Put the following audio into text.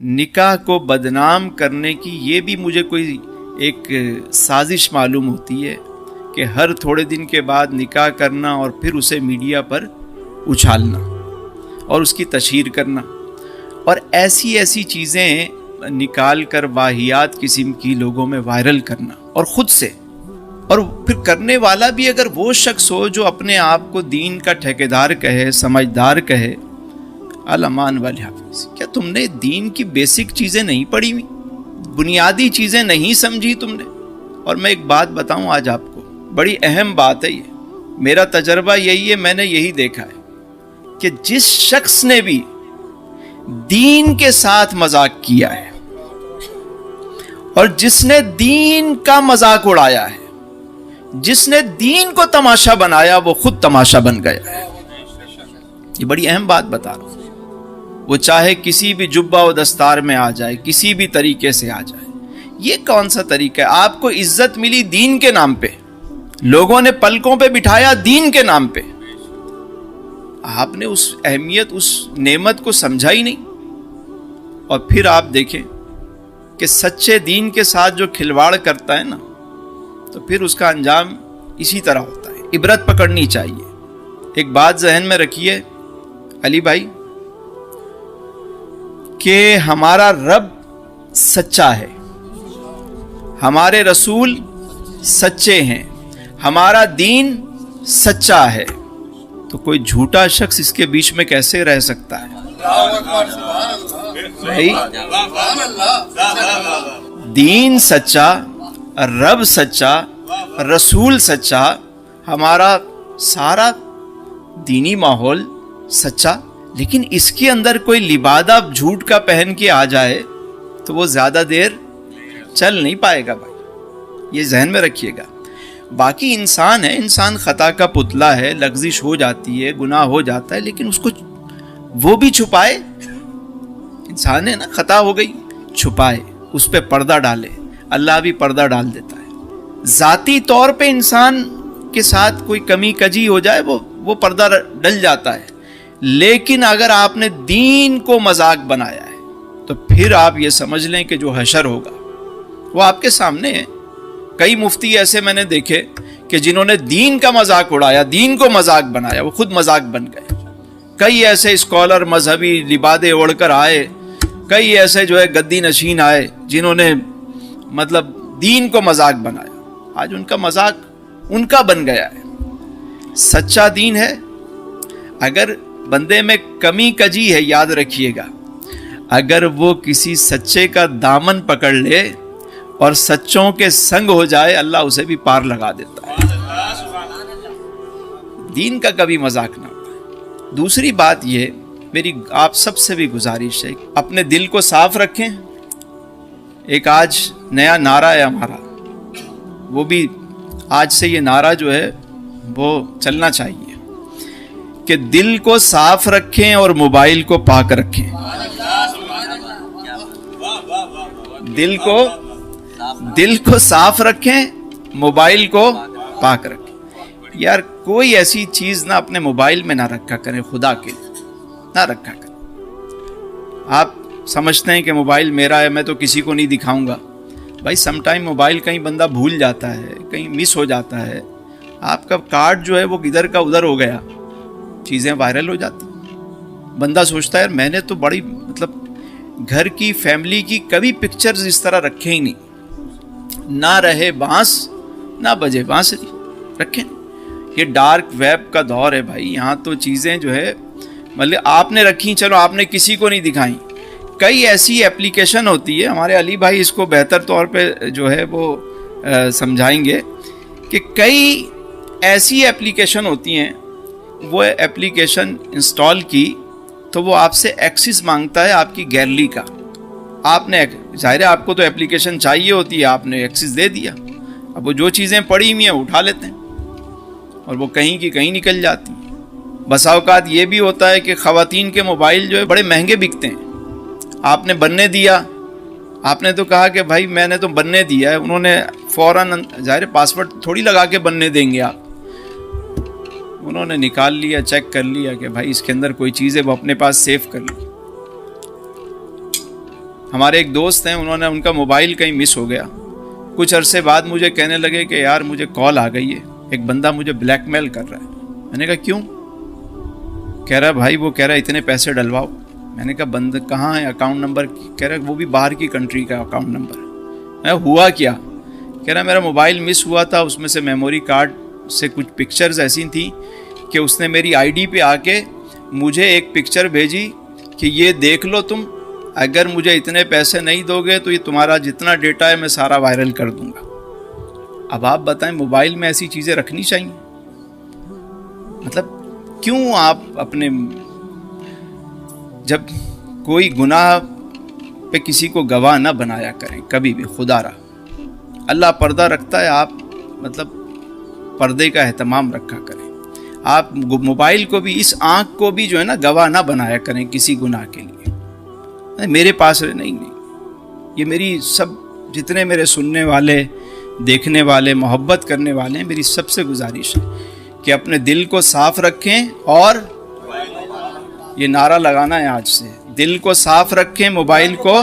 نکاح کو بدنام کرنے کی یہ بھی مجھے کوئی ایک سازش معلوم ہوتی ہے کہ ہر تھوڑے دن کے بعد نکاح کرنا اور پھر اسے میڈیا پر اچھالنا اور اس کی تشہیر کرنا اور ایسی چیزیں نکال کر واہیات قسم کی لوگوں میں وائرل کرنا اور خود سے، اور پھر کرنے والا بھی اگر وہ شخص ہو جو اپنے آپ کو دین کا ٹھیکیدار کہے، سمجھدار کہے، الامان والحافظ، کیا تم نے دین کی بیسک چیزیں نہیں پڑھی ہوئی؟ بنیادی چیزیں نہیں سمجھی تم نے؟ اور میں ایک بات بتاؤں آج آپ کو، بڑی اہم بات ہے یہ، میرا تجربہ یہی ہے، میں نے یہی دیکھا ہے کہ جس شخص نے بھی دین کے ساتھ مذاق کیا ہے اور جس نے دین کا مذاق اڑایا ہے، جس نے دین کو تماشا بنایا، وہ خود تماشا بن گیا ہے۔ یہ بڑی اہم بات بتا رہا ہوں۔ وہ چاہے کسی بھی جبہ و دستار میں آ جائے، کسی بھی طریقے سے آ جائے، یہ کون سا طریقہ ہے؟ آپ کو عزت ملی دین کے نام پہ، لوگوں نے پلکوں پہ بٹھایا دین کے نام پہ، آپ نے اس اہمیت، اس نعمت کو سمجھا ہی نہیں، اور پھر آپ دیکھیں کہ سچے دین کے ساتھ جو کھلواڑ کرتا ہے نا، تو پھر اس کا انجام اسی طرح ہوتا ہے۔ عبرت پکڑنی چاہیے۔ ایک بات ذہن میں رکھیے علی بھائی، کہ ہمارا رب سچا ہے، ہمارے رسول سچے ہیں، ہمارا دین سچا ہے، تو کوئی جھوٹا شخص اس کے بیچ میں کیسے رہ سکتا ہے؟ بھائی دین سچا، رب سچا، رسول سچا، ہمارا سارا دینی ماحول سچا، لیکن اس کے اندر کوئی لبادہ جھوٹ کا پہن کے آ جائے تو وہ زیادہ دیر چل نہیں پائے گا بھائی، یہ ذہن میں رکھیے گا۔ باقی انسان ہے، انسان خطا کا پتلا ہے، لغزش ہو جاتی ہے، گناہ ہو جاتا ہے، لیکن اس کو وہ بھی چھپائے، انسان ہے نا، خطا ہو گئی چھپائے، اس پہ پردہ ڈالے، اللہ بھی پردہ ڈال دیتا ہے۔ ذاتی طور پہ انسان کے ساتھ کوئی کمی کجی ہو جائے وہ پردہ ڈل جاتا ہے، لیکن اگر آپ نے دین کو مذاق بنایا ہے تو پھر آپ یہ سمجھ لیں کہ جو حشر ہوگا وہ آپ کے سامنے ہے۔ کئی مفتی ایسے میں نے دیکھے کہ جنہوں نے دین کا مذاق اڑایا، دین کو مذاق بنایا، وہ خود مذاق بن گئے۔ کئی ایسے اسکالر مذہبی لبادے اوڑھ کر آئے، کئی ایسے جو ہے گدی نشین آئے جنہوں نے مطلب دین کو مذاق بنایا، آج ان کا مذاق ان کا بن گیا ہے۔ سچا دین ہے، اگر بندے میں کمی کجی ہے، یاد رکھیے گا، اگر وہ کسی سچے کا دامن پکڑ لے اور سچوں کے سنگ ہو جائے، اللہ اسے بھی پار لگا دیتا ہے۔ دین کا کبھی مذاق نہ ہوتا۔ دوسری بات یہ، میری آپ سب سے بھی گزارش ہے، اپنے دل کو صاف رکھیں۔ ایک آج نیا نعرہ ہے ہمارا، وہ بھی آج سے یہ نعرہ جو ہے وہ چلنا چاہیے کہ دل کو صاف رکھیں اور موبائل کو پاک رکھیں۔ دل کو صاف رکھیں، موبائل کو پاک رکھیں۔ یار کوئی ایسی چیز نہ اپنے موبائل میں نہ رکھا کریں، خدا کے لیے نہ رکھا کریں۔ آپ سمجھتے ہیں کہ موبائل میرا ہے، میں تو کسی کو نہیں دکھاؤں گا۔ بھائی سم ٹائم موبائل کہیں بندہ بھول جاتا ہے، کہیں مس ہو جاتا ہے، آپ کا کارڈ جو ہے وہ ادھر کا ادھر ہو گیا، چیزیں وائرل ہو جاتی ہیں۔ بندہ سوچتا ہے یار میں نے تو بڑی مطلب گھر کی فیملی کی کبھی پکچرز اس طرح رکھے ہی نہیں، نہ رہے بانس نہ بجے بانسری، رکھیں۔ یہ ڈارک ویب کا دور ہے بھائی، یہاں تو چیزیں جو ہے مطلب آپ نے رکھی، چلو آپ نے کسی کو نہیں دکھائیں۔ کئی ایسی اپلیکیشن ہوتی ہے، ہمارے علی بھائی اس کو بہتر طور پہ جو ہے وہ سمجھائیں گے، کہ کئی ایسی اپلیکیشن ہوتی ہیں، وہ اپلیکیشن انسٹال کی تو وہ آپ سے ایکسس مانگتا ہے آپ کی گیلری کا۔ آپ نے ظاہر ہے آپ کو تو اپلیکیشن چاہیے ہوتی ہے، آپ نے ایکسس دے دیا، اب وہ جو چیزیں پڑی ہوئی ہیں اٹھا لیتے ہیں اور وہ کہیں کی کہیں نکل جاتی ہیں۔ بسا اوقات یہ بھی ہوتا ہے کہ خواتین کے موبائل جو ہے بڑے مہنگے بکتے ہیں، آپ نے بننے دیا، آپ نے تو کہا کہ بھائی میں نے تو بننے دیا ہے، انہوں نے فوراً ظاہر پاسورڈ تھوڑی لگا کے بننے دیں گے آپ، انہوں نے نکال لیا، چیک کر لیا کہ بھائی اس کے اندر کوئی چیز ہے، وہ اپنے پاس سیو کر لی۔ ہمارے ایک دوست ہیں، ان کا موبائل کہیں مس ہو گیا. کچھ عرصے بعد مجھے کہنے لگے کہ یار مجھے کال آ گئی ہے، ایک بندہ مجھے بلیک میل کر رہا ہے. میں نے کہا کیوں؟ کہہ رہا بھائی وہ کہہ رہا اتنے پیسے ڈلواؤ. میں نے کہا بند کہاں ہے اکاؤنٹ نمبر؟ کہہ رہا وہ بھی باہر کی کنٹری کا اکاؤنٹ نمبر. میں ہوا کیا؟ کہہ رہا میرا موبائل مس ہوا تھا، اس میں سے میموری کارڈ سے کچھ پکچرز ایسی تھیں کہ اس نے میری آئی ڈی پہ آ کے مجھے ایک پکچر بھیجی کہ یہ دیکھ لو تم، اگر مجھے اتنے پیسے نہیں دو گے تو یہ تمہارا جتنا ڈیٹا ہے میں سارا وائرل کر دوں گا. اب آپ بتائیں موبائل میں ایسی چیزیں رکھنی چاہیے؟ مطلب کیوں آپ اپنے، جب کوئی گناہ پہ کسی کو گواہ نہ بنایا کریں کبھی بھی. خدا را اللہ پردہ رکھتا ہے، آپ مطلب پردے کا اہتمام رکھا کریں. آپ موبائل کو بھی، اس آنکھ کو بھی جو ہے نا گواہ نہ بنایا کریں کسی گناہ کے لیے. میرے پاس نہیں، یہ میری سب جتنے میرے سننے والے، دیکھنے والے، محبت کرنے والے ہیں، میری سب سے گزارش ہے کہ اپنے دل کو صاف رکھیں. اور یہ نعرہ لگانا ہے آج سے، دل کو صاف رکھیں، موبائل کو